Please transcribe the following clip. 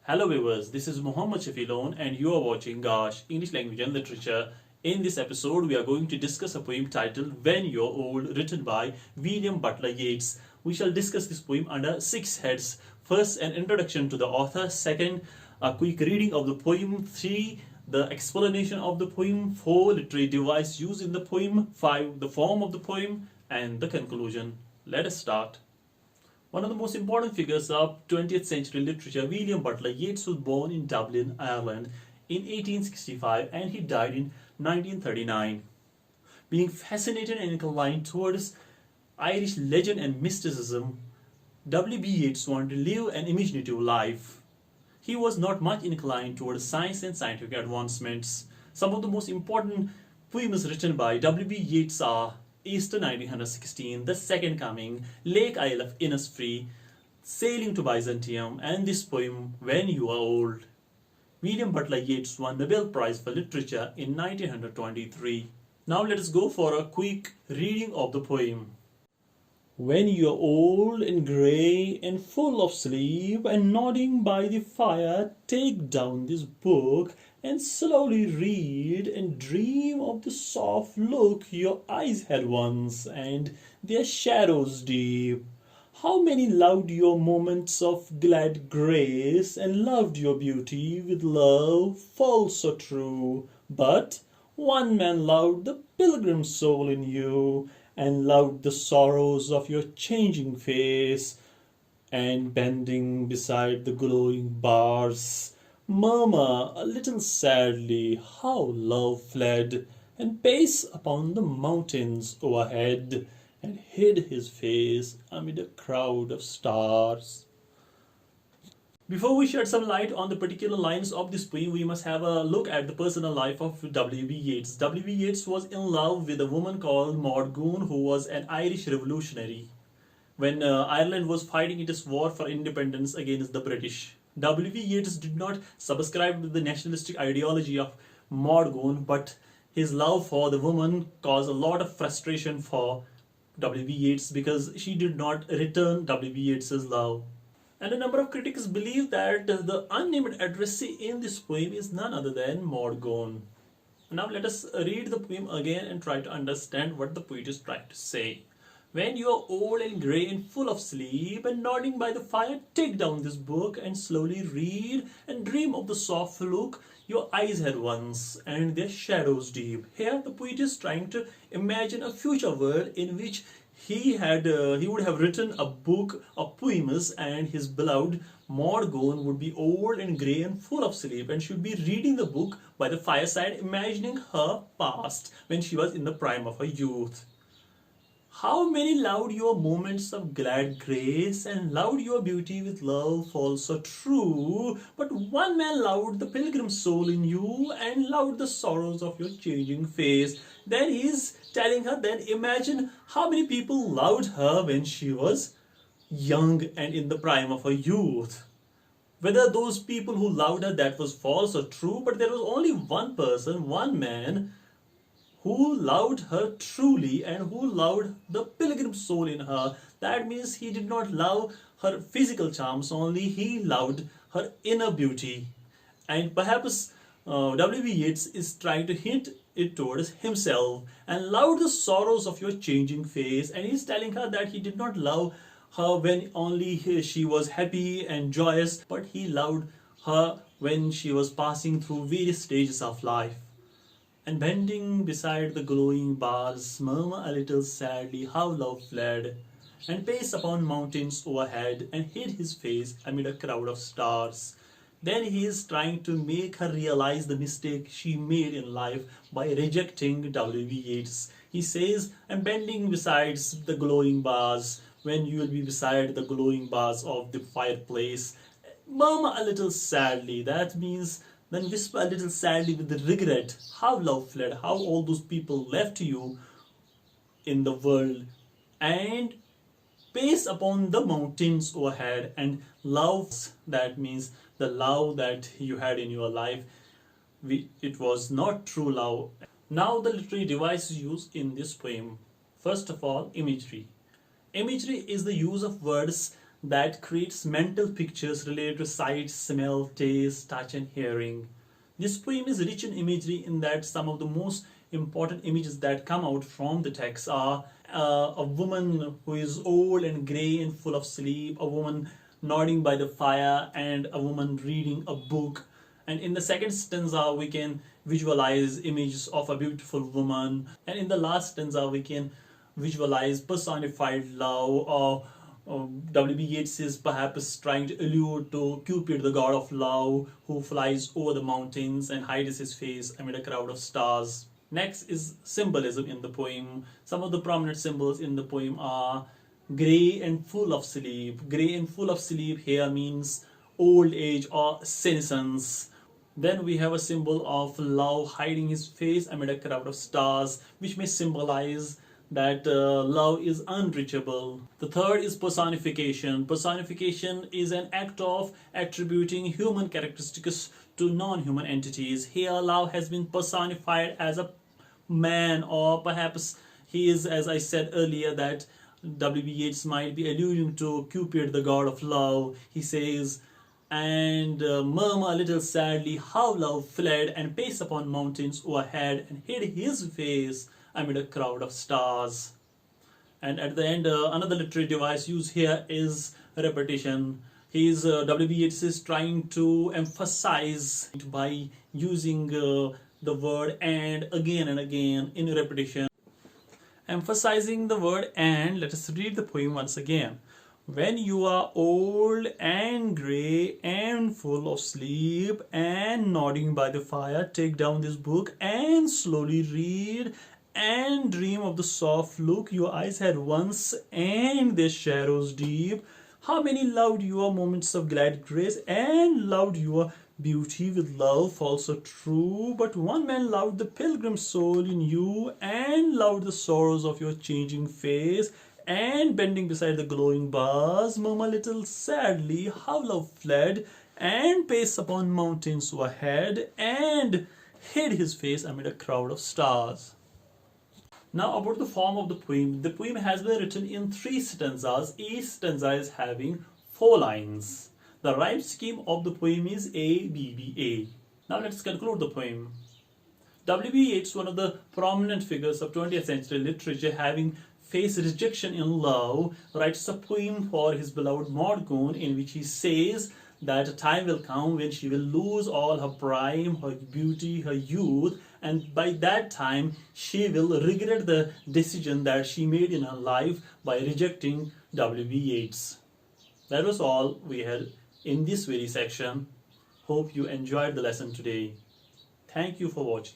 Hello viewers, this is Muhammad Shafilon and you are watching Gosh, English Language and Literature. In this episode, we are going to discuss a poem titled When You're Old, written by William Butler Yeats. We shall discuss this poem under 6 heads. First, an introduction to the author. Second, a quick reading of the poem. 3, the explanation of the poem. 4, literary device used in the poem. 5, the form of the poem. And the conclusion. Let us start. One of the most important figures of 20th century literature, William Butler Yeats was born in Dublin, Ireland in 1865 and he died in 1939. Being fascinated and inclined towards Irish legend and mysticism, W.B. Yeats wanted to live an imaginative life. He was not much inclined towards science and scientific advancements. Some of the most important poems written by W.B. Yeats are Easter 1916, The Second Coming, Lake Isle of Innisfree, Sailing to Byzantium, and this poem, When You Are Old. William Butler Yeats won Nobel Prize for Literature in 1923. Now let us go for a quick reading of the poem. When you're old and grey and full of sleep and nodding by the fire, take down this book and slowly read and dream of the soft look your eyes had once and their shadows deep. How many loved your moments of glad grace and loved your beauty with love false or true, but one man loved the pilgrim soul in you and loved the sorrows of your changing face, and bending beside the glowing bars, murmur a little sadly how love fled, and pace upon the mountains overhead, and hid his face amid a crowd of stars. Before we shed some light on the particular lines of this poem, we must have a look at the personal life of W.B. Yeats. W.B. Yeats was in love with a woman called Maud, who was an Irish revolutionary. When Ireland was fighting its war for independence against the British, W.B. Yeats did not subscribe to the nationalistic ideology of Maud, but his love for the woman caused a lot of frustration for W.B. Yeats because she did not return W.B. Yeats's love. And a number of critics believe that the unnamed addressee in this poem is none other than Maud. Now let us read the poem again and try to understand what the poet is trying to say. When you are old and grey and full of sleep and nodding by the fire, take down this book and slowly read and dream of the soft look your eyes had once and their shadows deep. Here the poet is trying to imagine a future world in which he would have written a book of poems and his beloved Maud would be old and grey and full of sleep and should be reading the book by the fireside, imagining her past when she was in the prime of her youth. How many loved your moments of glad grace and loved your beauty with love false or true, but one man loved the pilgrim soul in you and loved the sorrows of your changing face. Then he's telling her, then imagine how many people loved her when she was young and in the prime of her youth. Whether those people who loved her, that was false or true, but there was only one person, one man, who loved her truly and who loved the pilgrim soul in her. That means he did not love her physical charms only, he loved her inner beauty. And perhaps W.B. Yeats is trying to hint it towards himself, and loved the sorrows of your changing face, and he's telling her that he did not love her when only she was happy and joyous, but he loved her when she was passing through various stages of life. And bending beside the glowing bars, murmur a little sadly how love fled, and pace upon mountains overhead, and hid his face amid a crowd of stars. Then he is trying to make her realize the mistake she made in life by rejecting W.B. Yeats. He says, I'm bending beside the glowing bars, when you will be beside the glowing bars of the fireplace. Murmur a little sadly, that means then whisper a little sadly with the regret, how love fled, how all those people left you in the world, and pace upon the mountains overhead, and love, that means the love that you had in your life, it was not true love. Now the literary devices used in this poem. First of all, imagery. Imagery is the use of words that creates mental pictures related to sight, smell, taste, touch, and hearing. This poem is rich in imagery in that some of the most important images that come out from the text are a woman who is old and grey and full of sleep, a woman nodding by the fire, and a woman reading a book. And in the second stanza, we can visualize images of a beautiful woman. And in the last stanza, we can visualize personified love, or W.B. Yeats is perhaps trying to allude to Cupid, the god of love, who flies over the mountains and hides his face amid a crowd of stars. Next is symbolism in the poem. Some of the prominent symbols in the poem are grey and full of sleep. Grey and full of sleep here means old age or senescence. Then we have a symbol of love hiding his face amid a crowd of stars, which may symbolize that love is unreachable. The third is personification. Personification is an act of attributing human characteristics to non-human entities. Here, love has been personified as a man, or perhaps he is, as I said earlier, that W.B. Yeats might be alluding to Cupid, the god of love. He says, and murmur a little sadly how love fled and paced upon mountains overhead and hid his face amid a crowd of stars. And at the end, another literary device used here is repetition. W.B. Yeats is trying to emphasize by using the word and again in repetition. Emphasizing the word and, let us read the poem once again. When you are old and grey and full of sleep and nodding by the fire, take down this book and slowly read and dream of the soft look your eyes had once and their shadows deep. How many loved your moments of glad grace and loved your beauty with love false so true, but one man loved the pilgrim soul in you and loved the sorrows of your changing face, and bending beside the glowing bars, murmur a little sadly how love fled and paced upon mountains overhead and hid his face amid a crowd of stars. Now about the form of the poem. The poem has been written in 3 stanzas. Each stanza is having 4 lines. The rhyme scheme of the poem is A, B, B, A. Now let's conclude the poem. W.B. Yeats, one of the prominent figures of 20th century literature, having faced rejection in love, writes a poem for his beloved Maud in which he says that a time will come when she will lose all her prime, her beauty, her youth, and by that time she will regret the decision that she made in her life by rejecting W.B. Yeats. That was all we had in this very section. Hope you enjoyed the lesson today. Thank you for watching.